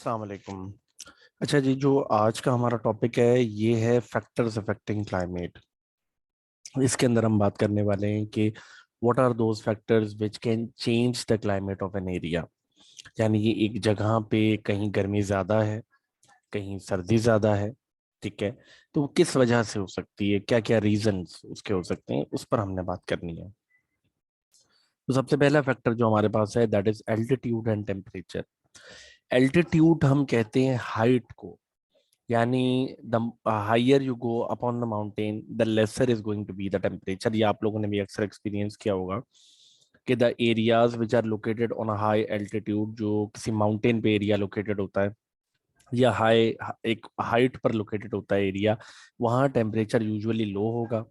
अस्सलाम वालेकुम। अच्छा जी, जो आज का हमारा टॉपिक है ये है फैक्टर्स अफेक्टिंग क्लाइमेट। इसके अंदर हम बात करने वाले हैं कि what are those factors which can change the climate of an area. यानी ये एक जगह पे कहीं गर्मी ज़्यादा है, कहीं सर्दी ज़्यादा है, ठीक है, तो वो किस वजह से हो सकती है, क्या क्या रीजंस उसके हो सकते हैं, उस पर हमने बात करनी है। तो सबसे पहला फैक्टर जो हमारे पास है that is altitude and temperature. Altitude हम कहते हैं हाइट को, यानी the higher you go upon the mountain the lesser is going to be the temperature. ये आप लोगों ने भी अक्सर एक्सपीरियंस किया होगा कि the areas which are located on a high altitude, जो किसी माउंटेन पे एरिया लोकेटेड होता है या हाई एक हाइट पर लोकेटेड होता है एरिया, वहाँ टेम्परेचर यूजुअली लो होगा।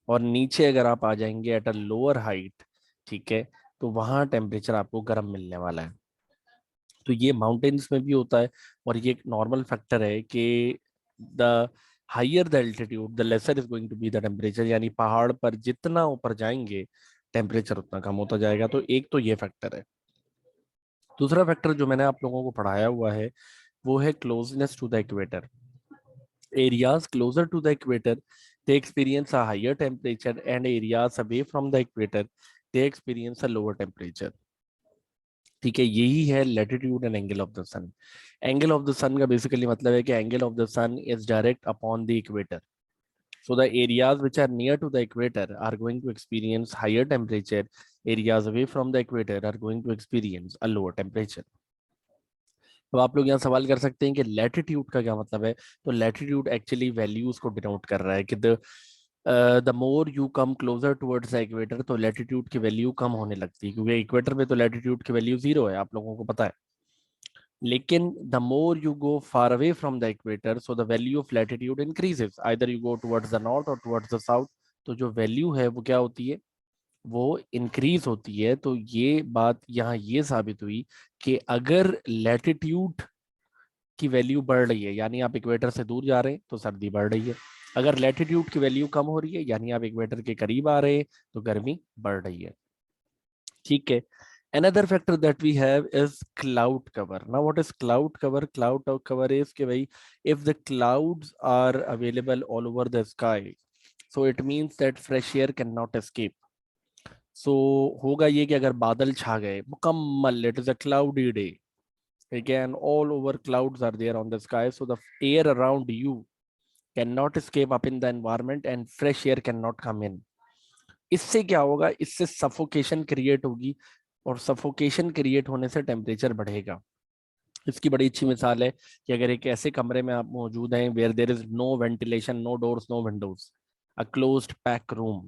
और नीचे अगर आप आ जाएंगे एट अ लोअर हाइट, ठीक है, तो वहाँ टेम्परेचर आपको गर्म मिलने वाला है। तो ये माउंटेन्स में भी होता है और ये एक नॉर्मल फैक्टर है कि the higher the altitude the lesser is going to be the temperature, यानी पहाड़ पर जितना ऊपर जाएंगे टेम्परेचर उतना कम होता जाएगा। तो एक तो ये फैक्टर है। दूसरा फैक्टर जो मैंने आप लोगों को पढ़ाया हुआ है वो है closeness to the equator. Areas closer to the equator, they experience a higher temperature, and areas away from the equator, they experience a lower temperature। ठीक है, यही है latitude and angle of the sun. Angle of the sun का basically मतलब है कि angle of the sun is direct upon the equator. So the areas which are near to the equator are going to experience higher temperature. Areas away from the equator are going to experience a lower temperature। तो आप लोग यहाँ सवाल कर सकते हैं कि latitude का क्या मतलब है। तो लैटिट्यूड एक्चुअली वैल्यूज को डिनोट कर रहा है कि the more you come closer towards the equator, तो लैटिट्यूड की वैल्यू कम होने लगती है, क्योंकि इक्वेटर में तो लैटिट्यूड की वैल्यू जीरो है, आप लोगों को पता है। लेकिन the more you go far away from the equator, so the value of latitude increases, either you go towards the north और टुवर्ड्स द साउथ। तो जो वैल्यू है वो क्या होती है, वो इंक्रीज होती है। तो ये बात यहाँ ये साबित हुई कि अगर लैटिट्यूड की वैल्यू बढ़ रही है, यानी आप इक्वेटर से दूर जा रहे हैं तो सर्दी बढ़ रही है। अगर लैटिट्यूड की वैल्यू कम हो रही है, यानी आप इक्वेटर के करीब आ रहे हैं, तो गर्मी बढ़ रही है। ठीक है। Another factor that we have is cloud cover. Now, what is cloud cover? Cloud cover is कि भाई if the clouds are available all over the sky, so it means that fresh air cannot escape. So होगा ये कि अगर बादल छा गए मुकम्मल, it is a cloudy day, again all over clouds are there on the sky, so the air around you cannot escape up in the environment and fresh air cannot come in। इससे क्या होगा, इससे suffocation create होगी, और suffocation create होने से temperature बढ़ेगा। इसकी बड़ी अच्छी मिसाल है कि अगर एक ऐसे कमरे में आप मौजूद हैं where there is no ventilation, no doors, no windows, a closed pack room,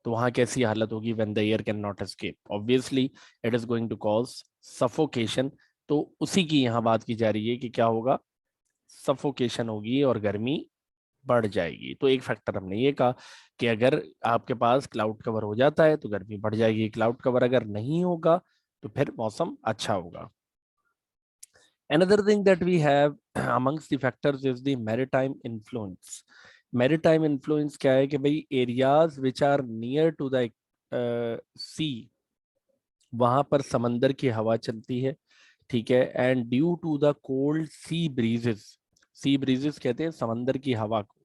तो वहां कैसी हालत होगी when the air can not escape. Obviously it is going to cause suffocation. तो उसी की यहाँ बात की जा रही है कि क्या होगा, सफोकेशन होगी और गर्मी बढ़ जाएगी। तो एक फैक्टर हमने ये कहा कि अगर आपके पास क्लाउड कवर हो जाता है तो गर्मी बढ़ जाएगी, क्लाउड कवर अगर नहीं होगा तो फिर मौसम अच्छा होगा। Another thing that we have amongst the factors is the maritime influence। maritime influence क्या है कि भाई areas which are near to the sea, वहां पर समंदर की हवा चलती है, ठीक है, and due to the cold sea breezes कहते हैं समंदर की हवा को।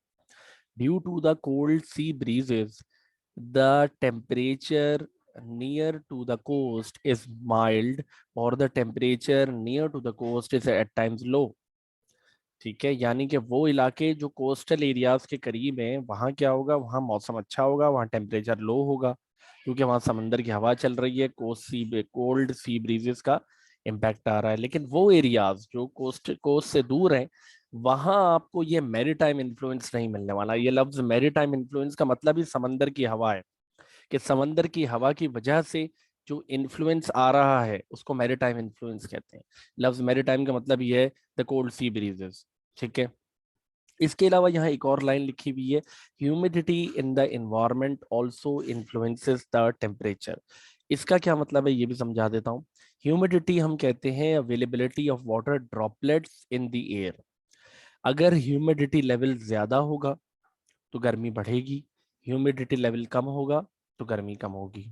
Due to the cold sea breezes, the temperature near to the coast is mild, or the temperature near to the coast is at times low। ठीक है, यानी कि वो इलाके जो कोस्टल एरियाज के करीब हैं वहाँ क्या होगा, वहाँ मौसम अच्छा होगा, वहाँ टेम्परेचर लो होगा, क्योंकि वहाँ समंदर की हवा चल रही है, कोल्ड सी ब्रीजेस का इम्पैक्ट आ रहा है। लेकिन वो एरियाज जो कोस्ट से दूर हैं, वहाँ आपको ये मैरीटाइम इन्फ्लुएंस नहीं मिलने वाला। ये लफ्ज मैरीटाइम इन्फ्लुएंस का मतलब ही समंदर की हवा है, कि समंदर की हवा की वजह से जो इन्फ्लुएंस आ रहा है उसको मैरीटाइम इन्फ्लुएंस कहते हैं। लफ्ज मैरीटाइम का मतलब ये है द कोल्ड सी ब्रीजेस। ठीक है। इसके अलावा यहाँ एक और लाइन लिखी हुई है, humidity in the environment also influences the temperature. इसका क्या मतलब है ये भी समझा देता हूँ। ह्यूमिडिटी हम कहते हैं availability of water droplets in the air. अगर ह्यूमिडिटी लेवल ज्यादा होगा तो गर्मी बढ़ेगी, ह्यूमिडिटी लेवल कम होगा तो गर्मी कम होगी।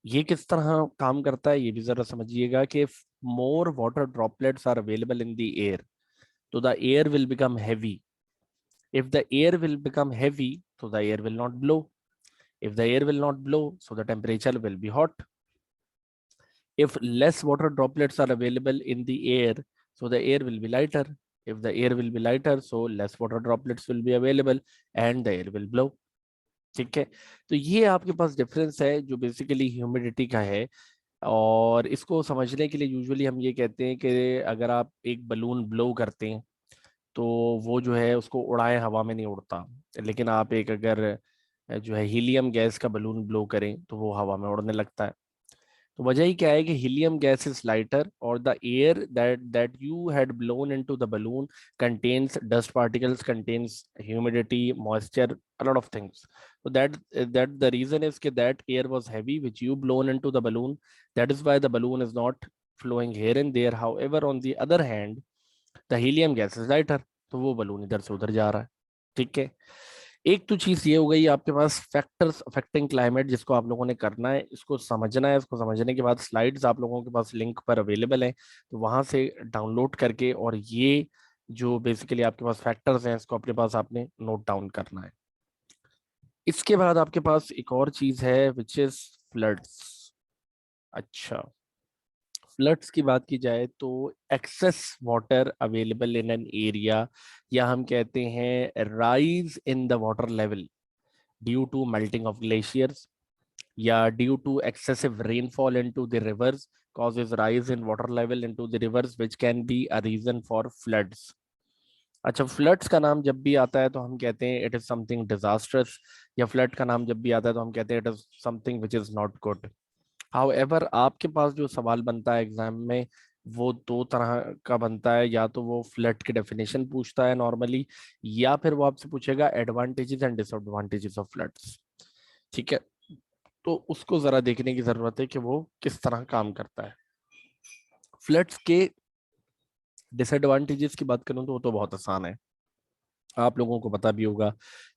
ये किस तरह काम करता है ये भी जरा समझिएगा कि more water droplets are available in the air, so the air will become heavy. If the air will become heavy, so the air will not blow. If the air will not blow, so the temperature will be hot. If less water droplets are available in the air, so the air will be lighter. If the air will be lighter, so less water droplets will be available and the air will blow. ठीक है, तो ये आपके पास difference है जो basically humidity का है। और इसको समझने के लिए यूजुअली हम ये कहते हैं कि अगर आप एक बलून ब्लो करते हैं तो वो जो है उसको उड़ाए हवा में नहीं उड़ता, लेकिन आप एक अगर जो है हीलियम गैस का बलून ब्लो करें तो वो हवा में उड़ने लगता है। तो वजह ही क्या है कि हीलियम गैस इज लाइटर और the air that you had blown into the balloon contains dust particles, contains humidity, moisture, a lot of things. So that the reason is कि that air was heavy which you blown into the balloon. That is why the balloon is not flowing here and there. However, on the other hand, the helium gas is lighter, तो वो balloon इधर से उधर जा रहा है। ठीक है, एक तो चीज ये हो गई आपके पास फैक्टर्स अफेक्टिंग क्लाइमेट, जिसको आप लोगों ने करना है, इसको समझना है। इसको समझने के बाद स्लाइड्स आप लोगों के पास लिंक पर अवेलेबल है, तो वहां से डाउनलोड करके और ये जो बेसिकली आपके पास फैक्टर्स हैं इसको अपने पास आपने नोट डाउन करना है। इसके बाद आपके पास एक और चीज है विच इज फ्लड्स। अच्छा, फ्लड्स की बात की जाए तो excess water available in an area, या हम कहते हैं rise in the water level due to melting of glaciers या due to excessive rainfall into the rivers causes rise in water level into the rivers which can be a reason for floods. अच्छा, floods का नाम जब भी आता है तो हम कहते हैं इट इज समथिंग डिजास्ट्रस, या फ्लड का नाम जब भी आता है तो हम कहते हैं it is something which is not good. However आपके पास जो सवाल बनता है एग्जाम में वो दो तरह का बनता है, या तो वो फ्लड की डेफिनेशन पूछता है नॉर्मली, या फिर वो आपसे पूछेगा advantages and disadvantages of floods. ठीक है, तो उसको जरा देखने की जरूरत है कि वो किस तरह काम करता है। फ्लड्स के डिसएडवांटेजेस की बात करूं तो वो तो बहुत आसान है, आप लोगों को पता भी होगा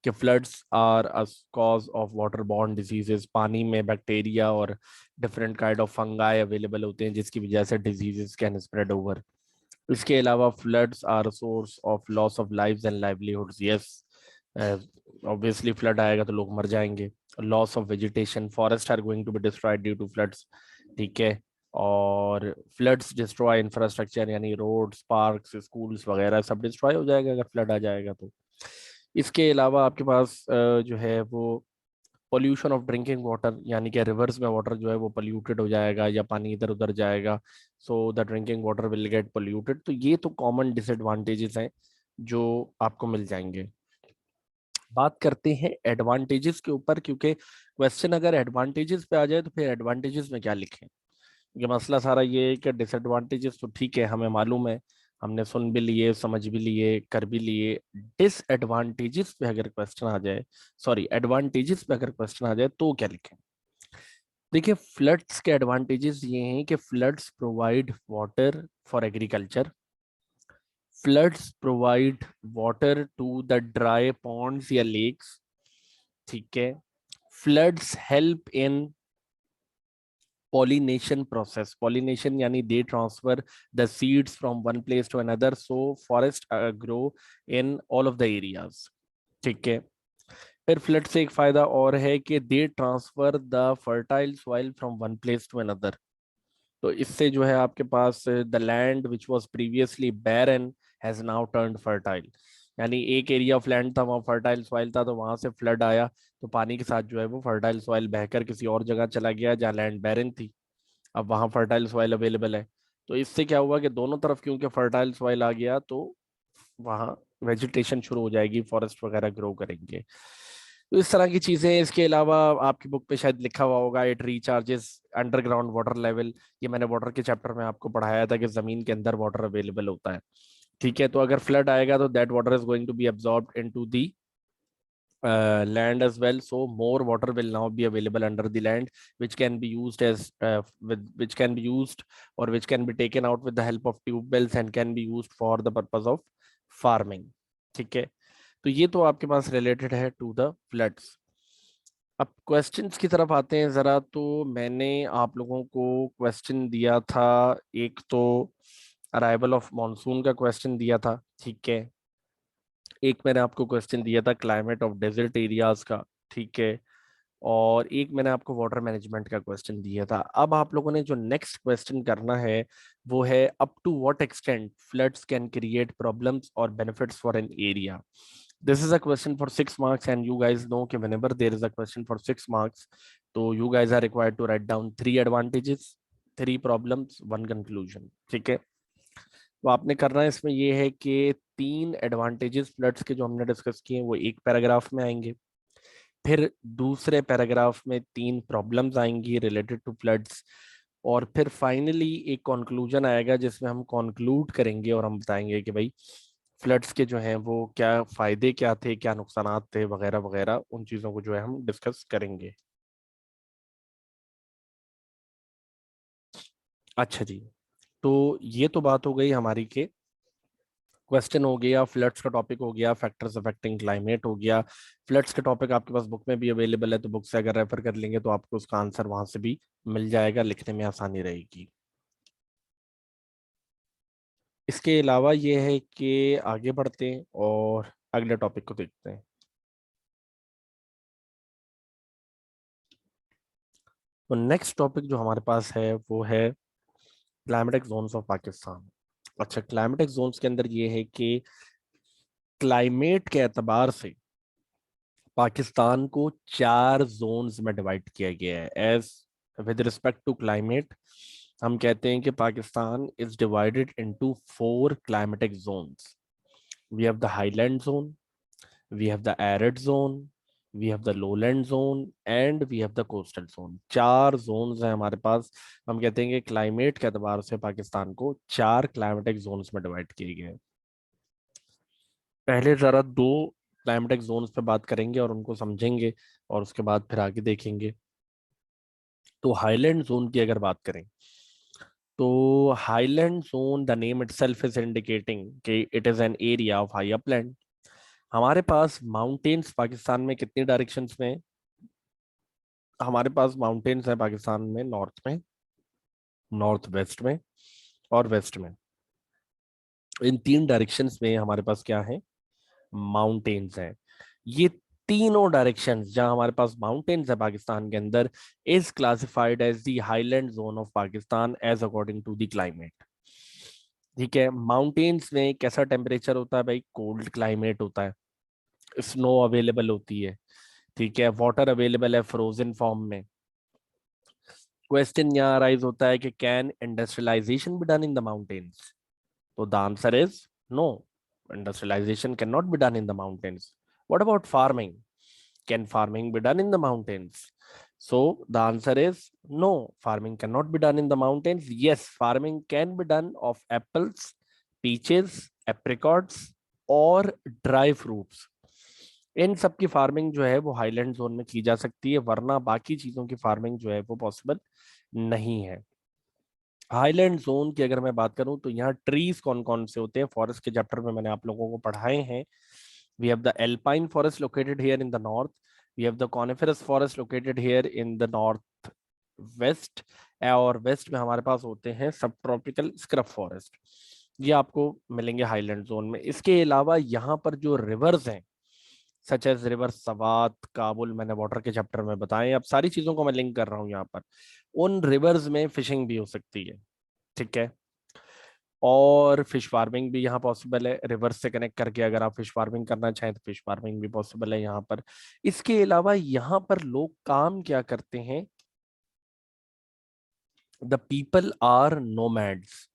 कि floods are a cause of water borne diseases. पानी में बैक्टीरिया और different kind of fungi available होते हैं जिसकी वजह से डिजीजेस कैन स्प्रेड ओवर। इसके अलावा floods are source of loss of lives and livelihoods. Yes, obviously flood आएगा तो लोग मर जाएंगे। Loss of vegetation, forest are going to be destroyed due to floods. ठीक है, और फ्लड्स डिस्ट्रॉय इंफ्रास्ट्रक्चर, यानी रोड्स, पार्क्स, स्कूल्स वगैरह सब डिस्ट्रॉय हो जाएगा अगर फ्लड आ जाएगा तो। इसके अलावा आपके पास जो है वो पोल्यूशन ऑफ ड्रिंकिंग वाटर, यानी कि रिवर्स में वाटर जो है वो पोल्यूटेड हो जाएगा या पानी इधर उधर जाएगा, so the drinking water will get polluted. तो ये तो कॉमन डिसएडवांटेजेस हैं जो आपको मिल जाएंगे। बात करते हैं एडवांटेजेस के ऊपर, क्योंकि क्वेश्चन अगर एडवांटेजेस पे आ जाए तो फिर एडवांटेजेस में क्या लिखें। ये मसला सारा ये है कि डिसएडवांटेजेस तो ठीक है हमें मालूम है, हमने सुन भी लिए, समझ भी लिए, कर भी लिए। डिसएडवांटेजेस पे अगर क्वेश्चन आ जाए, सॉरी एडवांटेजेस पे अगर क्वेश्चन आ जाए तो क्या लिखें। देखिए, फ्लड्स के एडवांटेजेस ये हैं कि floods provide water for agriculture, floods provide water to the dry ponds या लेक्स। ठीक है, floods help in pollination process. Pollination यानी they transfer the seeds from one place to another, so forest grow in all of the areas. ठीक है, फिर flood से एक फायदा और है कि they transfer the fertile soil from one place to another. तो इससे जो है आपके पास the land which was previously barren has now turned fertile. यानी एक एरिया ऑफ लैंड था वहाँ फर्टाइल सॉइल था, तो वहां से फ्लड आया तो पानी के साथ जो है वो फर्टाइल सॉइल बहकर किसी और जगह चला गया जहाँ लैंड बैरन थी, अब वहाँ फर्टाइल सॉइल अवेलेबल है। तो इससे क्या हुआ कि दोनों तरफ क्योंकि फर्टाइल सॉइल आ गया तो वहाँ वेजिटेशन शुरू हो जाएगी, फॉरेस्ट वगैरह ग्रो करेंगे। तो इस तरह की चीजें। इसके अलावा आपकी बुक पे शायद लिखा हुआ होगा it recharges underground water level. ये मैंने वाटर के चैप्टर में आपको पढ़ाया था कि जमीन के अंदर वाटर अवेलेबल होता है। ठीक है, तो अगर फ्लड आएगा तो that water is going to be absorbed into the land as well, so more water will now be available under the land which can be used as which can be used or which can be taken out with the help of tube wells and can be used for the purpose of farming. ठीक है, तो ये तो आपके पास related है to the floods. अब questions की तरफ आते हैं जरा। तो मैंने आप लोगों को क्वेश्चन दिया था, एक तो अराइवल ऑफ मॉनसून का क्वेश्चन दिया था, ठीक है। एक मैंने आपको क्वेश्चन दिया था क्लाइमेट ऑफ डेजर्ट एरियाज का, ठीक है। और एक मैंने आपको वाटर मैनेजमेंट का क्वेश्चन दिया था। अब आप लोगों ने जो नेक्स्ट क्वेश्चन करना है वो है up to what extent floods can create problems और benefits for an area. This is a question for 6 marks, and you guys know कि whenever there is a question for 6 marks, तो you guys are required to write down 3 advantages, 3 problems, 1 conclusion, ठीक है। तो आपने करना है इसमें ये है कि 3 एडवांटेजेस फ्लड्स के जो हमने डिस्कस किए वो एक पैराग्राफ में आएंगे, फिर दूसरे पैराग्राफ में 3 प्रॉब्लम्स आएंगी रिलेटेड टू फ्लड्स, और फिर फाइनली एक कंक्लूजन आएगा जिसमें हम कंक्लूड करेंगे और हम बताएंगे कि भाई फ्लड्स के जो हैं वो क्या फायदे क्या थे, क्या नुकसानात थे, वगैरह वगैरह, उन चीजों को जो है हम डिस्कस करेंगे। अच्छा जी। तो ये तो बात हो गई हमारी के क्वेश्चन हो गया, फ्लड्स का टॉपिक हो गया, फैक्टर्स अफेक्टिंग क्लाइमेट हो गया। फ्लड्स का टॉपिक आपके पास बुक में भी अवेलेबल है, तो बुक से अगर रेफर कर लेंगे तो आपको उसका आंसर वहां से भी मिल जाएगा, लिखने में आसानी रहेगी। इसके अलावा ये है कि आगे बढ़ते हैं और अगले टॉपिक को देखते हैं। तो नेक्स्ट टॉपिक जो हमारे पास है वो है क्लाइमेटिक जोन्स ऑफ पाकिस्तान। अच्छा, क्लाइमेटिक जोन्स के अंदर ये है कि क्लाइमेट के एतबार से पाकिस्तान को 4 जोन्स में डिवाइड किया गया है। As with respect to climate हम कहते हैं कि Pakistan is divided into 4 climatic zones. We have the highland zone, we have the arid zone, we have the lowland zone, and we have the coastal zone। 4 Jones हैं हमारे पास। हम कहते हैं कि क्लाइमेट के एतबार से पाकिस्तान को 4 क्लाइमेटिक जोन्स में डिवाइड किए गए हैं। पहले जरा 2 क्लाइमेटिक जोन्स पे बात करेंगे और उनको समझेंगे, और उसके बाद फिर आगे देखेंगे। तो हाईलैंड जोन की अगर बात करें तो highland zone, the name itself is indicating कि it is an area of high upland. हमारे पास माउंटेन्स पाकिस्तान में कितनी डायरेक्शंस में हैं? हमारे पास माउंटेन्स है पाकिस्तान में नॉर्थ में, नॉर्थ वेस्ट में, और वेस्ट में। इन 3 डायरेक्शंस में हमारे पास क्या है? माउंटेन्स हैं। ये तीनों डायरेक्शंस जहां हमारे पास माउंटेन्स है पाकिस्तान के अंदर is classified as the highland zone of Pakistan as according to the climate. ठीक है। माउंटेन्स में कैसा टेम्परेचर होता है भाई? कोल्ड क्लाइमेट होता है, स्नो अवेलेबल होती है, ठीक है, वाटर अवेलेबल है फ्रोजन फॉर्म में। क्वेश्चन यहाँ राइज होता है कि can industrialization be done in the mountains? तो the answer is no, industrialization cannot be done in the mountains. What about farming? Can farming be done in the mountains? So the answer is no, farming cannot be done in the mountains. Yes, farming can be done of apples, peaches, apricots और dry fruits. इन सब की farming जो है वो highland zone में की जा सकती है, वरना बाकी चीजों की फार्मिंग जो है वो पॉसिबल नहीं है। हाईलैंड जोन की अगर मैं बात करूं तो यहाँ ट्रीज कौन कौन से होते हैं, फॉरेस्ट के चैप्टर में मैंने आप लोगों को पढ़ाए हैं। We have the alpine forest located here in the north, we have the coniferous forest located here in the north west, और वेस्ट में हमारे पास होते हैं सब ट्रॉपिकल स्क्रब फॉरेस्ट। ये आपको मिलेंगे हाईलैंड जोन में। इसके अलावा यहाँ पर जो रिवर्स हैं such as river Swat, Kabul, मैंने वाटर के चैप्टर में बताए, अब सारी चीजों को मैं लिंक कर रहा हूँ यहाँ पर। उन रिवर्स में फिशिंग भी हो सकती है, ठीक है, और फिश फार्मिंग भी यहाँ पॉसिबल है। रिवर से कनेक्ट करके अगर आप फिश फार्मिंग करना चाहें तो फिश फार्मिंग भी पॉसिबल है यहाँ पर। इसके अलावा यहाँ पर लोग काम क्या करते हैं? द पीपल आर नोमैड्स,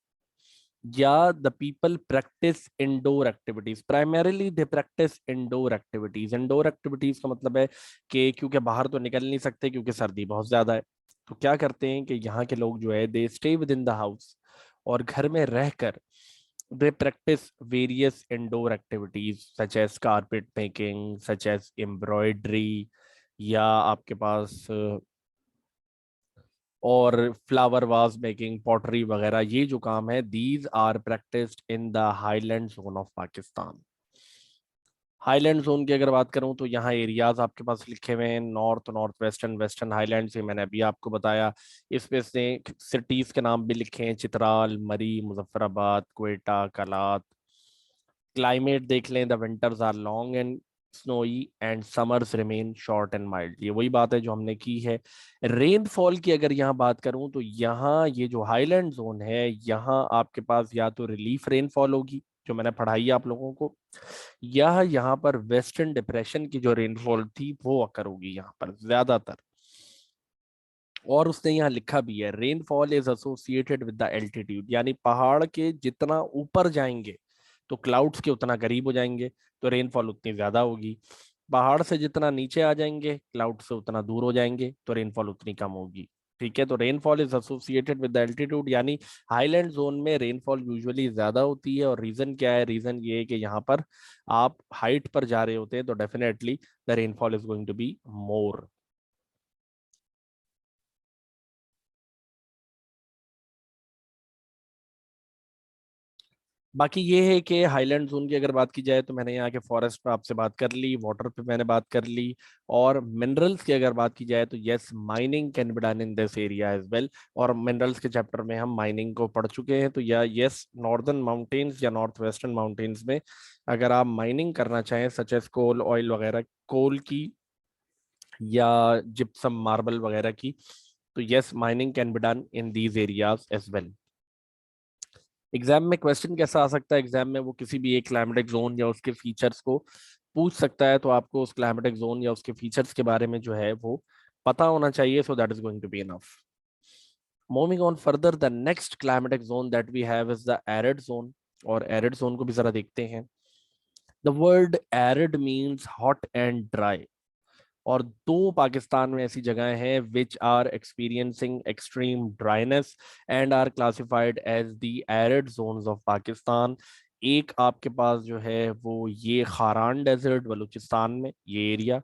या the people practice indoor activities. Primarily they practice indoor activities. Indoor activities का मतलब है कि क्योंकि बाहर तो निकल नहीं सकते क्योंकि सर्दी बहुत ज्यादा है, तो क्या करते हैं कि यहाँ के लोग जो है they stay with in the house, और घर में रहकर they practice various indoor activities such as carpet making, such as embroidery, या आपके पास और फ्लावर वाज मेकिंग, पॉटरी वगैरह, ये जो काम है these are practised in the highland zone of Pakistan. Highland zone की अगर बात करूं तो यहाँ एरियाज आपके पास लिखे हुए हैं, north, north western, western highland से मैंने अभी आपको बताया। इसमें से सिटीज के नाम भी लिखे हैं, चित्राल, मरी, मुजफ्फराबाद, क्वेटा, कलात। क्लाइमेट देख लें, the winters are long and snowy and summers remain short and mild. ये वही बात है जो हमने की है। रेनफॉल की अगर यहाँ बात करूं तो यहाँ ये जो हाईलैंड जोन है, यहाँ आपके पास या तो रिलीफ रेनफॉल होगी जो मैंने पढ़ाई है आप लोगों को, या यहाँ पर वेस्टर्न डिप्रेशन की जो रेनफॉल थी वो अकर होगी यहाँ पर ज्यादातर। और उसने यहाँ लिखा भी है, rainfall is associated with the altitude, यानी पहाड़ के जितना ऊपर जाएंगे तो क्लाउड्स के उतना करीब हो जाएंगे, तो रेनफॉल उतनी ज्यादा होगी। पहाड़ से जितना नीचे आ जाएंगे, क्लाउड से उतना दूर हो जाएंगे, तो रेनफॉल उतनी कम होगी। ठीक है, तो rainfall is associated with the altitude, यानी हाईलैंड जोन में रेनफॉल यूजुअली ज्यादा होती है। और रीजन क्या है? रीजन ये है कि यहाँ पर आप हाइट पर जा रहे होते हैं, तो definitely the rainfall is going to be more. बाकी ये है कि हाईलैंड जोन की अगर बात की जाए तो मैंने यहाँ के फॉरेस्ट पे आपसे बात कर ली, वाटर पे मैंने बात कर ली। और मिनरल्स की अगर बात की जाए तो yes, mining can be done in this area as well. और मिनरल्स के चैप्टर में हम माइनिंग को पढ़ चुके हैं, तो या यस, नॉर्दर्न माउंटेन्स या नॉर्थ वेस्टर्न माउंटेन्स में अगर आप माइनिंग करना चाहें, सच एज कोल, ऑयल वगैरह, कोल की या जिप्सम, मार्बल वगैरह की, तो yes, mining can be done in these areas as well. Exam में क्वेश्चन कैसा आ सकता है? एग्जाम में वो किसी भी एक क्लाइमेटिक जोन या उसके फीचर्स को पूछ सकता है, तो आपको उस क्लाइमेटिक जोन या उसके फीचर्स के बारे में जो है वो पता होना चाहिए, so that is going to be enough. Moving on further, the next climatic zone that we have is the arid zone. और एरिड जोन को भी जरा देखते हैं। The word arid means hot and dry. और दो पाकिस्तान में ऐसी जगहें हैं which are experiencing extreme dryness and are classified as the arid zones of Pakistan. एक आपके पास जो है वो ये खारान डेजर्ट बलूचिस्तान में, ये एरिया।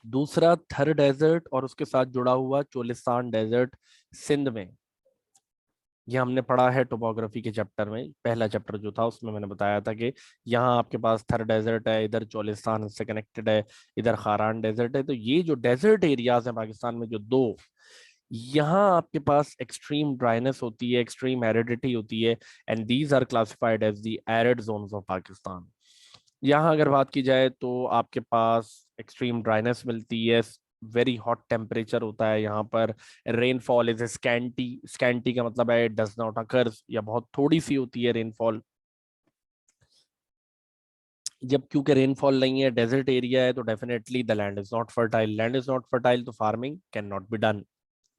दूसरा थर डेजर्ट और उसके साथ जुड़ा हुआ चोलिस्तान डेजर्ट सिंध में। ये हमने पढ़ा है टोपोग्राफी के चैप्टर में, पहला चैप्टर जो था उसमें मैंने बताया था कि यहाँ आपके पास थर डेजर्ट है, इधर चोलिस्तान से कनेक्टेड है, इधर खारान डेजर्ट है। तो ये जो डेजर्ट एरियाज हैं पाकिस्तान में जो दो, यहाँ आपके पास एक्सट्रीम ड्राइनेस होती है, एक्सट्रीम एरिडिटी होती है, and these are classified as the arid zones of Pakistan. यहाँ अगर बात की जाए तो आपके पास एक्सट्रीम ड्राइनेस मिलती है, वेरी हॉट टेम्परेचर होता है यहाँ पर। रेनफॉल इज स्कैंटी, स्कैंटी का मतलब है डज नॉट अकर्स, या बहुत थोड़ी सी होती है रेनफॉल। जब क्योंकि रेनफॉल नहीं है, डेजर्ट एरिया है, तो definitely the land is not fertile, land is not fertile, तो farming can not be done.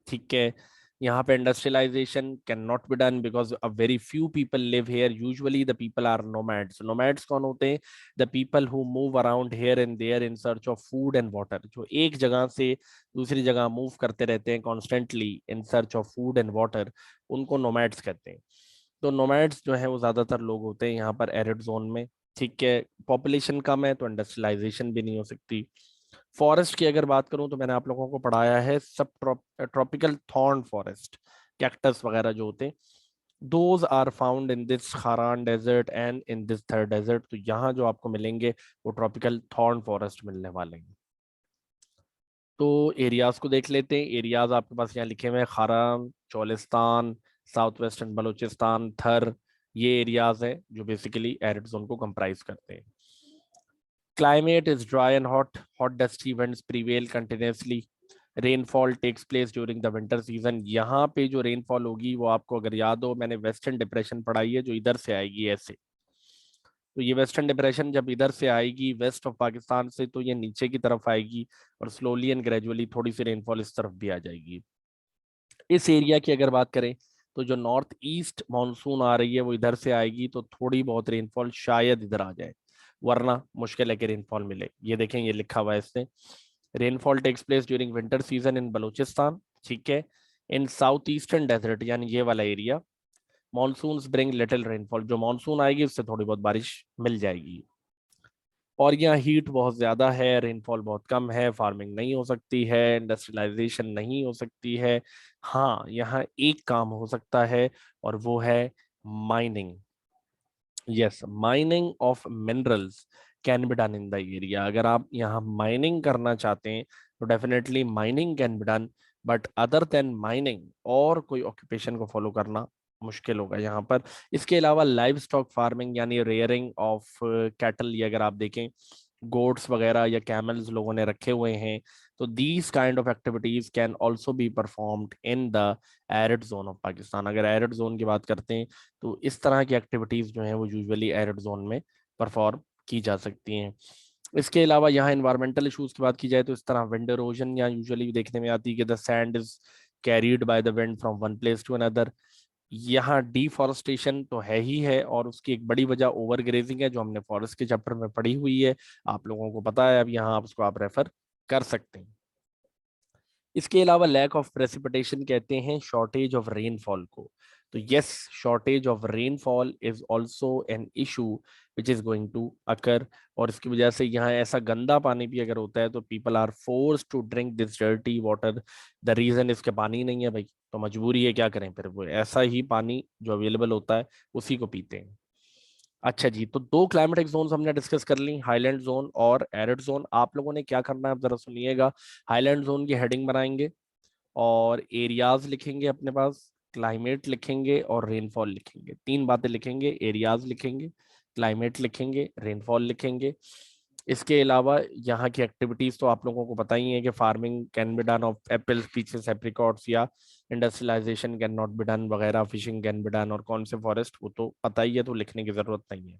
ठीक है, यहाँ पे industrialization can not be done because a very few people live here, usually the people are nomads. Nomads कौन होते हैं? The people who move around here and there in search of food and water, जो एक जगह से दूसरी जगह move करते रहते हैं constantly in search of food and water, उनको नोमैड्स कहते हैं। तो नोमैड्स जो है वो ज्यादातर लोग होते हैं यहाँ पर एरिड जोन में। ठीक है, पॉपुलेशन कम है तो इंडस्ट्रियलाइजेशन भी नहीं हो सकती। फॉरेस्ट की अगर बात करूं तो मैंने आप लोगों को पढ़ाया है सब ट्रॉपिकल थॉर्न फॉरेस्ट, कैक्टस वगैरह जो होते हैं, those are found in this Kharan desert and in this Thar desert. तो यहाँ जो आपको मिलेंगे वो ट्रॉपिकल थॉर्न फॉरेस्ट मिलने वाले हैं। तो एरियाज को देख लेते हैं। एरियाज आपके पास यहाँ लिखे हुए हैं, खारान, चोलिस्तान, साउथ वेस्टर्न बलूचिस्तान, थर, ये एरियाज हैं जो बेसिकली एरिड जोन को कंप्राइज करते हैं। Climate is dry and hot. Hot dusty winds prevail continuously. Rainfall takes place during the winter season. यहाँ पे जो रेनफॉल होगी वो आपको अगर याद हो, मैंने वेस्टर्न डिप्रेशन पढ़ाई है जो इधर से आएगी ऐसे। तो ये वेस्टर्न डिप्रेशन जब इधर से आएगी वेस्ट ऑफ पाकिस्तान से, तो ये नीचे की तरफ आएगी और स्लोली एंड ग्रेजुअली थोड़ी सी रेनफॉल इस तरफ भी आ जाएगी। इस एरिया की अगर बात करें तो जो नॉर्थ ईस्ट मानसून आ रही है वो इधर से आएगी, तो थोड़ी बहुत रेनफॉल शायद इधर आ जाए, वरना मुश्किल है कि रेनफॉल मिले। ये देखें, ये लिखा हुआ है इसने, rainfall takes place during winter season in Balochistan. ठीक है, इन साउथ ईस्टर्न डेजर्ट यानी ये वाला area, monsoon bring little rainfall, जो मानसून आएगी उससे थोड़ी बहुत बारिश मिल जाएगी। और यहाँ हीट बहुत ज्यादा है, रेनफॉल बहुत कम है, फार्मिंग नहीं हो सकती है, इंडस्ट्रियलाइजेशन नहीं हो सकती है। हाँ, यहाँ एक काम हो सकता है और वो है mining. Yes, mining of minerals can be done in the area. अगर आप यहाँ माइनिंग करना चाहते हैं तो definitely mining can be done, but other than mining और कोई ऑक्यूपेशन को फॉलो करना मुश्किल होगा यहाँ पर। इसके अलावा लाइव स्टॉक फार्मिंग यानी रेयरिंग ऑफ कैटल, ये अगर आप देखें गोट्स वगैरह या कैमल्स लोगों ने रखे हुए हैं, तो these kind of activities can also be performed in the arid zone of Pakistan. अगर एरिड जोन की बात करते हैं तो इस तरह की एक्टिविटीज जो हैं वो यूजुअली एरिड जोन में परफॉर्म की जा सकती हैं। इसके अलावा यहाँ इन्वायरमेंटल इश्यूज की बात की जाए तो इस तरह विंड इरोजन या यूजुअली देखने में आती है कि the sand is carried by the wind from one place to another. यहाँ डिफॉरेस्टेशन तो है ही है, और उसकी एक बड़ी वजह ओवर ग्रेजिंग है जो हमने फॉरेस्ट के चैप्टर में पढ़ी हुई है, आप लोगों को पता है। अब यहाँ आप उसको आप रेफर कर सकते हैं। इसके अलावा लैक ऑफ प्रेसिपिटेशन कहते हैं शॉर्टेज ऑफ रेनफॉल को। तो yes, shortage of rainfall is also an issue which is going to occur, और इसकी वजह से यहाँ ऐसा गंदा पानी भी अगर होता है तो people are force to drink this dirty water. The reason इसके पानी नहीं है भाई, तो मजबूरी है, क्या करें फिर, वो ऐसा ही पानी जो अवेलेबल होता है उसी को पीते हैं। अच्छा जी, तो दो क्लाइमेटिक जोन हमने डिस्कस कर ली, हाईलैंड जोन और एरिड जोन। आप लोगों ने क्या करना है आप जरा सुनिएगा। हाईलैंड जोन की हेडिंग बनाएंगे और एरियाज लिखेंगे अपने पास, क्लाइमेट लिखेंगे और रेनफॉल लिखेंगे। तीन बातें लिखेंगे, एरियाज लिखेंगे, क्लाइमेट लिखेंगे, रेनफॉल लिखेंगे। इसके अलावा यहाँ की एक्टिविटीज तो आप लोगों को पता ही है कि farming can be done of apple, peaches, apricots, या industrialization can not be done वगैरह, फिशिंग कैन बी डन, और कौन से फॉरेस्ट वो तो पता ही है, तो लिखने की जरूरत नहीं है।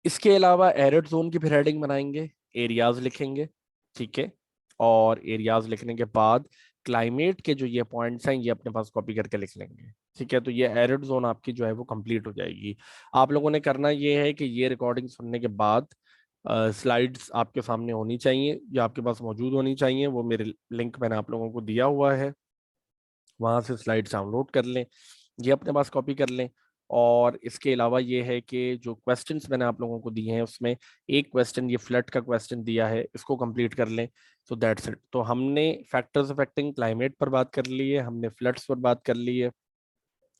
इसके अलावा एरिड जोन की फिर हेडिंग बनाएंगे, एरियाज लिखेंगे, ठीक है, और एरियाज लिखने के बाद क्लाइमेट के जो ये पॉइंट्स हैं ये अपने पास कॉपी करके लिख लेंगे, ठीक है। तो ये एरिड जोन आपकी जो है वो कंप्लीट हो जाएगी। आप लोगों ने करना ये है कि ये रिकॉर्डिंग सुनने के बाद स्लाइड्स आपके सामने होनी चाहिए या आपके पास मौजूद होनी चाहिए, वो मेरे लिंक मैंने आप लोगों को दिया हुआ है, वहां से स्लाइड्स डाउनलोड कर लें, ये अपने पास कॉपी कर लें। और इसके अलावा ये है कि जो क्वेश्चंस मैंने आप लोगों को दिए हैं उसमें एक क्वेश्चन, ये फ्लड का क्वेश्चन दिया है, इसको कंप्लीट कर लें। So that's it. तो हमने फैक्टर्स अफेक्टिंग क्लाइमेट पर बात कर ली है, हमने फ्लड्स पर बात कर ली है,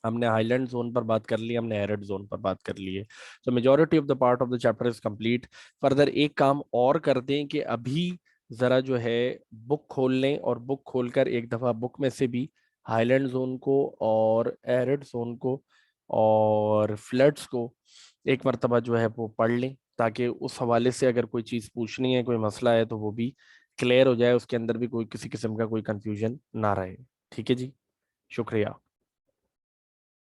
हमने हाईलैंड जोन पर बात कर ली, हमने एरिड जोन पर बात कर ली है। तो majority of the part of the chapter is complete. Further एक काम और कर दें कि अभी जरा जो है बुक खोल लें, और बुक खोलकर एक दफा बुक में से भी हाईलैंड जोन को और एरिड जोन को और फ्लड्स को एक मरतबा जो है वो पढ़ लें, ताकि उस हवाले से अगर कोई चीज़ पूछनी है, कोई मसला है, तो वो भी क्लियर हो जाए, उसके अंदर भी कोई किसी किस्म का कोई कंफ्यूजन ना रहे। ठीक है जी, शुक्रिया।